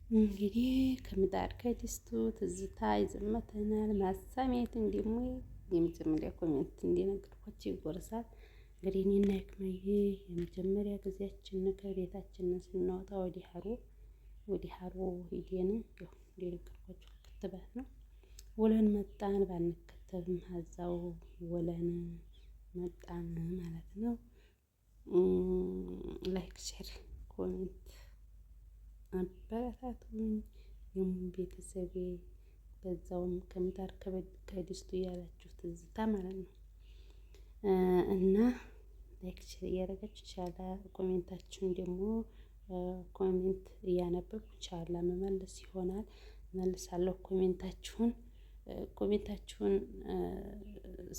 እንግዲህ ከምጣድ ከድስቱ ትዝታ ይዘመተናል። ማሳሜትን ደግሞ የመጀመሪያ ኮሜንት እንደነገርኳችሁ ይጎርሳል። እንግዲህ እኔና ህክመዬ የመጀመሪያ ጊዜያችን ከቤታችን ስናወጣ ወደ ሀሮ ሂደን ያው እንደነገርኳችሁ ክትባት ነው ውለን መጣን። ባንከተብም ሀዛው ውለን መጣን ማለት ነው። ላይክ ሼር ኮሜንት አበረታቱኝ የሙሉ ቤተሰቤ በዛውም ከምጣድ ከድስቱ እያላችሁ ትዝታ ማለት ነው። እና ላይክ ሼር እያደረጋችሁ ይቻላል። ኮሜንታችሁን ደግሞ ኮሜንት እያነበብኩ ይቻላል መመለስ ይሆናል እመልሳለሁ። ኮሜንታችሁን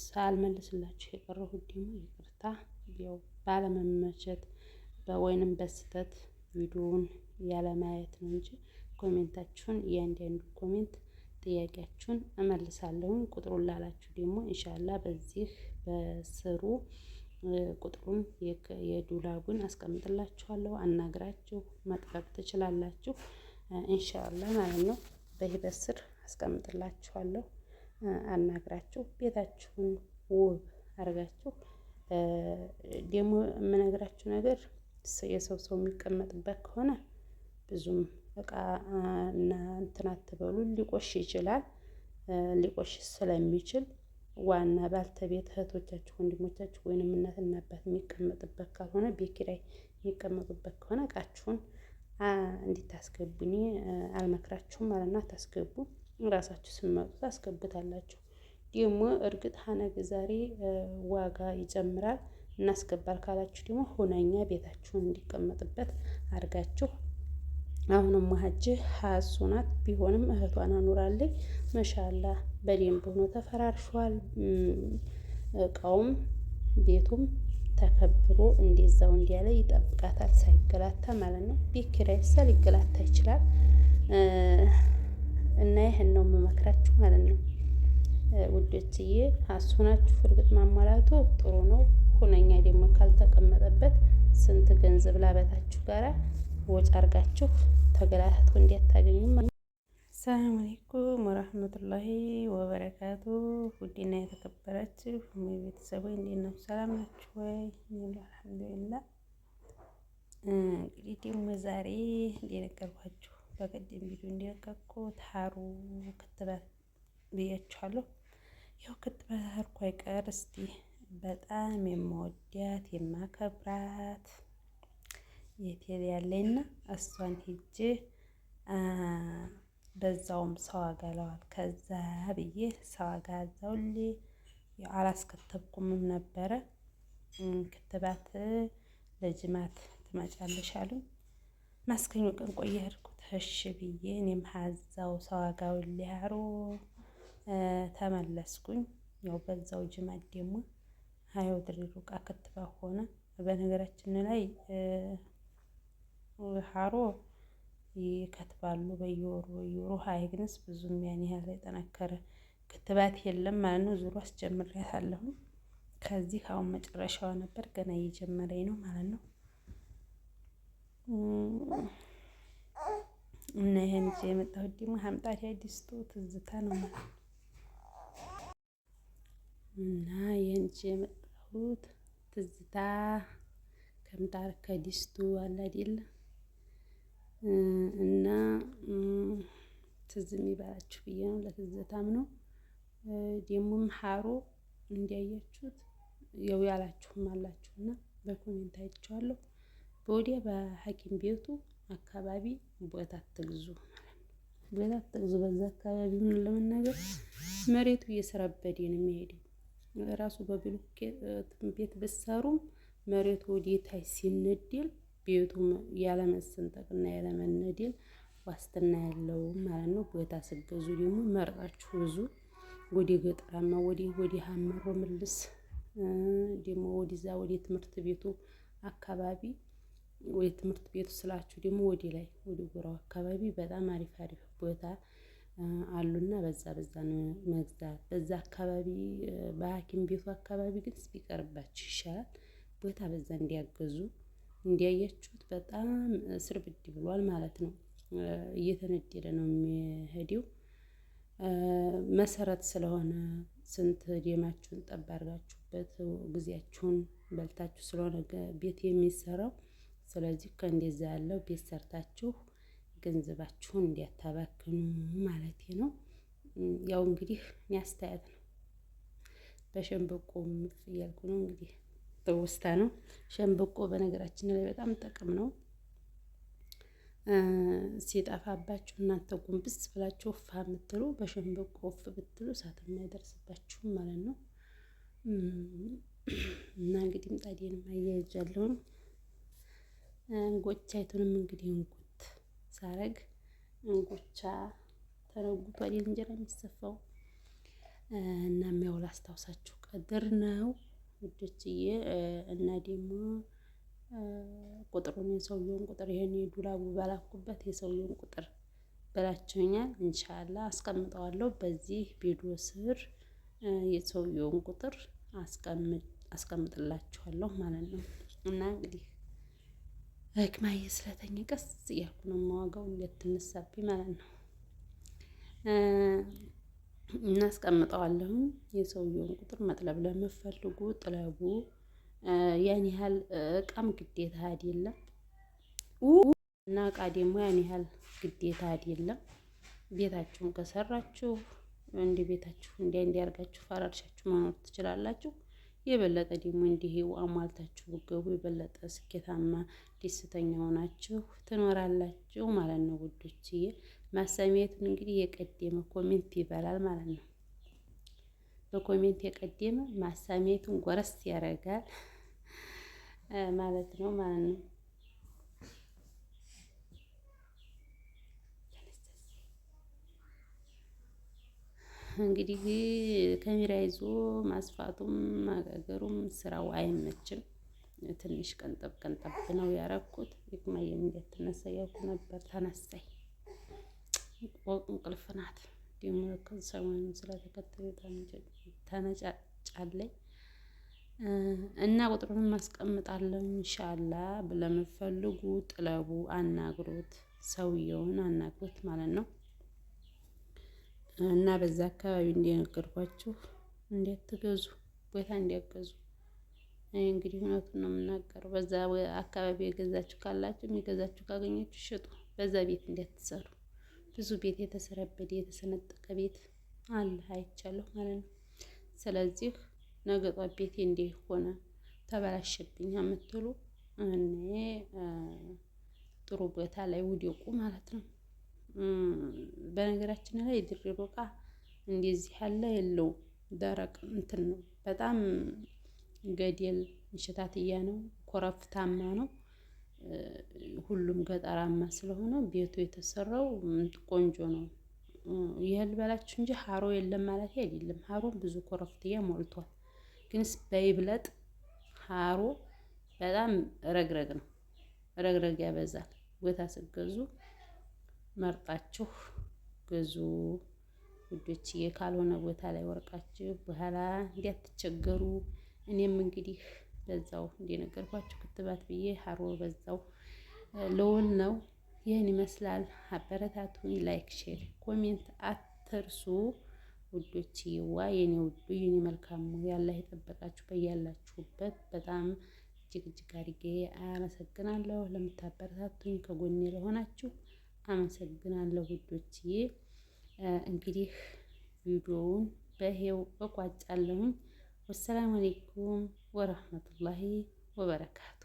ሳልመልስላችሁ የቀረሁት ደግሞ ይቅርታ ያው ባለመመቸት ወይንም በስህተት ቪዲዮውን ያለማየት ነው እንጂ ኮሜንታችሁን እያንዳንዱ ኮሜንት ጥያቄያችሁን እመልሳለሁኝ። ቁጥሩን ላላችሁ ደግሞ ኢንሻአላህ በዚህ በስሩ ቁጥሩን የዱላጉን አስቀምጥላችኋለሁ። አናግራችሁ መጥለብ ትችላላችሁ ኢንሻአላህ ማለት ነው። በዚህ በስር አስቀምጥላችኋለሁ። አናግራችሁ ቤታችሁን ውብ አድርጋችሁ ደግሞ የምነግራችሁ ነገር የሰው የሚቀመጥበት ከሆነ ብዙም እቃ እና እንትን አትበሉ። ሊቆሽ ይችላል። ሊቆሽ ስለሚችል ዋና ባልተቤት እህቶቻችሁ ወንድሞቻችሁ ወይንም እናትና አባት የሚቀመጥበት ካልሆነ ቤት ኪራይ የሚቀመጡበት ከሆነ እቃችሁን እንድታስገቡ እኔ አልመክራችሁም ማለት ነው። አታስገቡ። ራሳችሁ ስትመጡ ታስገቡታላችሁ። ደግሞ እርግጥ ሀነግ ዛሬ ዋጋ ይጨምራል እናስገባል ካላችሁ ደግሞ ሁነኛ ቤታችሁን እንዲቀመጥበት አድርጋችሁ አሁንም ማሀጅ ሀሱ ናት ቢሆንም እህቷን አኑራለኝ ማሻአላህ በደንብ ሆኖ ተፈራርሿል። እቃውም ቤቱም ተከብሮ እንደዛው እንዲያለ ይጠብቃታል ሳይገላታ ማለት ነው። ቤት ኪራይ ሊገላታ ይችላል እና ይሄን ነው የምመክራችሁ ማለት ነው። ውዶችዬ ሀሱ ናችሁ እርግጥ ማሟላቱ ጥሩ ነው። ሁነኛ ደግሞ ካልተቀመጠበት ስንት ገንዘብ ላበታችሁ ጋራ ወጭ አርጋችሁ ተገላታቱ እንዲያታገኙም። ሰላም አለይኩም ወራህመቱላሂ ወበረካቱ። ውድና የተከበራችሁ ቤተሰቦች እንዴት ናችሁ? ሰላም ናችሁ ወይ? አልሐምዱሊላህ። እንግዲህ ደግሞ ዛሬ እንደነገርኳችሁ በቀደም ቪዲዮ እንደለቀኩት ሀሩ ክትባት ብያችኋለሁ። ያው ክትባት አርኩ አይቀር እስቲ በጣም የምወዳት የማከብራት የቴል ያለኝና እሷን ሂጄ በዛውም ሰው አገለዋል ከዛ ብዬ ሰው አጋዛውሌ አላስከተብኩምም ነበረ። ክትባት ለጅማት ትመጫለሽ አሉኝ። ማስከኞ ቀን ቆየ ሄድኩት እሺ ብዬ እኔም ሀዛው ሰው አጋውሌ ሀሮ ተመለስኩኝ። ያው በዛው ጅማት ደግሞ ሀያው ድሪሩቃ ክትባት ሆነ። በነገራችን ላይ ሀሮ ይከትባሉ በየወሩ ሀይ ግንስ ብዙም ያን ያህል የጠነከረ ክትባት የለም ማለት ነው። ዙሮ አስጀምሬያታለሁ። ከዚህ አሁን መጨረሻዋ ነበር ገና እየጀመረኝ ነው ማለት ነው። እና ይሄን ይዤ የመጣሁት ደግሞ ሀምጣት ያዲስቱ ትዝታ ነው ማለት ነው። እና ይሄን ይዤ የመጣሁት ትዝታ ከምጣድ ከድስቱ አለ አይደል? እና ትዝ የሚበላችሁ ብዬ ነው ለትዝታም ነው። ደግሞም ሀሮ እንዲያያችሁት ያው ያላችሁም አላችሁና በኮሜንት አይቼዋለሁ። በወዲያ በሐኪም ቤቱ አካባቢ ቦታ አትግዙ ማለት ነው። ቦታ አትግዙ። በዛ አካባቢ ምን ለመናገር መሬቱ እየሰረበደ ነው የሚሄደው። ራሱ በብሎኬት ቤት ብትሰሩም መሬቱ ወዴታይ ሲነደል ቤቱ ያለመሰንጠቅና ያለመነደል ዋስትና ያለውም ማለት ነው። ቦታ ስትገዙ ደግሞ መርጣችሁ ብዙ ወደ ገጠራማ ወደ ሀመሮ ምልስ ደግሞ ወደዛ ወደ ትምህርት ቤቱ አካባቢ ወደ ትምህርት ቤቱ ስላችሁ ደግሞ ወደ ላይ ወደ ጎራው አካባቢ በጣም አሪፍ አሪፍ ቦታ አሉና በዛ ነው መግዛት። በዛ አካባቢ በሐኪም ቤቱ አካባቢ ግን ቢቀርባችሁ ይሻላል። ቦታ በዛ እንዲያገዙ እንዲያያችሁት በጣም ስርብድ ብሏል ማለት ነው። እየተነደደ ነው የሚሄደው። መሰረት ስለሆነ ስንት ደማችሁን ጠብ አድርጋችሁበት ጊዜያችሁን በልታችሁ ስለሆነ ቤት የሚሰራው። ስለዚህ ከእንደዛ ያለው ቤት ሰርታችሁ ገንዘባችሁን እንዲያታባክኑ ማለቴ ነው። ያው እንግዲህ እኔ አስተያየት ነው። በሸንበቆ እያልኩ ነው እንግዲህ ትውስታ ነው። ሸንበቆ በነገራችን ላይ በጣም ጥቅም ነው። ሲጠፋባችሁ እናንተ ጉንብስ ብላችሁ ወፍ የምትሉ በሸንበቆ ወፍ ብትሉ እሳትም አይደርስባችሁም ማለት ነው። እና እንግዲህ ምጣዴንም አያይዣለሁኝ። እንጎቻይቱንም እንግዲህ እንጉት ሳረግ እንጎቻ ተረጉቶ አይደል እንጀራ የሚሰፋው። እና ያው ላስታውሳችሁ ቀድር ነው ውዶችዬ። እና ደግሞ ቁጥሩን የሰውየውን ቁጥር ይሄን የዱላቡ ባላኩበት የሰውየውን ቁጥር በላችሁኛል። ኢንሻአላህ አስቀምጠዋለሁ በዚህ ቪዲዮ ስር የሰውየውን ቁጥር አስቀምጥላችኋለሁ ማለት ነው። እና እንግዲህ ህክማዬ ስለተኝ ቀስ እያልኩ ነው የማወጋው እንደትነሳብኝ ማለት ነው። እናስቀምጠዋለሁኝ የሰውየውን ቁጥር መጥለብ ለምትፈልጉ ጥለቡ። ያን ያህል እቃም ግዴታ አይደለም። እና እቃ ደግሞ ያን ያህል ግዴታ አይደለም። ቤታችሁን ከሰራችሁ እንደ ቤታችሁ እንዲያርጋችሁ ፈራርሻችሁ መኖር ትችላላችሁ። የበለጠ ደግሞ እንዲህ አሟልታችሁ ብትገቡ የበለጠ ስኬታማ ደስተኛ ሆናችሁ ትኖራላችሁ ማለት ነው ውዶችዬ። ማሰሚያቱን እንግዲህ የቀደመ ኮሜንት ይበላል ማለት ነው። በኮሜንት የቀደመ ማሰሚያቱን ጎረስ ያደርጋል ማለት ነው ማለት ነው። እንግዲህ ካሜራ ይዞ ማስፋቱም ማጋገሩም ስራው አይመችም። ትንሽ ቀንጠብ ቀንጠብ ነው ያረኩት። ህክማዬም እንደተነሳ ያውቁ ነበር ተነሳይ። እንቅልፍ ናት ደግሞ ሰሞኑን ስለተከተለ ተነጫጫለኝ። እና ቁጥሩንም አስቀምጣለሁ ኢንሻአላህ ለምትፈልጉ ጥለቡ፣ አናግሩት፣ ሰውየውን አናግሩት ማለት ነው። እና በዛ አካባቢ እንደነገርኳችሁ እንዲያትገዙ ቦታ እንዲያገዙ። እንግዲህ እውነቱን ነው የምናገረው። በዛ አካባቢ የገዛችሁ ካላችሁ የሚገዛችሁ ካገኛችሁ ሽጡ። በዛ ቤት እንዲያትሰሩ። ብዙ ቤት የተሰረበደ የተሰነጠቀ ቤት አለ አይቻለሁ ማለት ነው። ስለዚህ ነገ ጧት ቤቴ እንዲህ ሆነ ተበላሸብኝ የምትሉ እኔ ጥሩ ቦታ ላይ ውደቁ ማለት ነው። በነገራችን ላይ የድሬሮ እቃ እንደዚህ ያለ የለውም። ደረቅ እንትን ነው በጣም ገደል እንሽታትያ ነው። ኮረብታማ ነው። ሁሉም ገጠራማ ስለሆነ ቤቱ የተሰራው ቆንጆ ነው። ይሄን በላችሁ እንጂ ሀሮ የለም ማለት አይደለም። ሀሮም ብዙ ኮረፍትያ ሞልቷል። ግንስ በይብለጥ ሀሮ በጣም ረግረግ ነው። ረግረግ ያበዛል። ቦታ ስትገዙ መርጣችሁ ግዙ ውዶችዬ። ካልሆነ ቦታ ላይ ወርቃችሁ በኋላ እንዲያትቸገሩ። እኔም እንግዲህ በዛው እንደነገርኳችሁ ክትባት ብዬ ሀሮ በዛው ልውል ነው። ይህን ይመስላል። አበረታቱኝ። ላይክ፣ ሼር፣ ኮሜንት አትርሱ ውዶችዬዋ። የኔ ውዱ የኔ መልካሙ ያላህ የጠበቃችሁ በያላችሁበት በጣም እጅግ እጅግ አድርጌ አመሰግናለሁ። ለምታበረታቱኝ ከጎኔ ለሆናችሁ አመሰግናለሁ ውዶችዬ። እንግዲህ ቪዲዮውን በሄው እቋጫለሁኝ። ወሰላሙ አለይኩም ወረህመቱላሂ ወበረካቱ።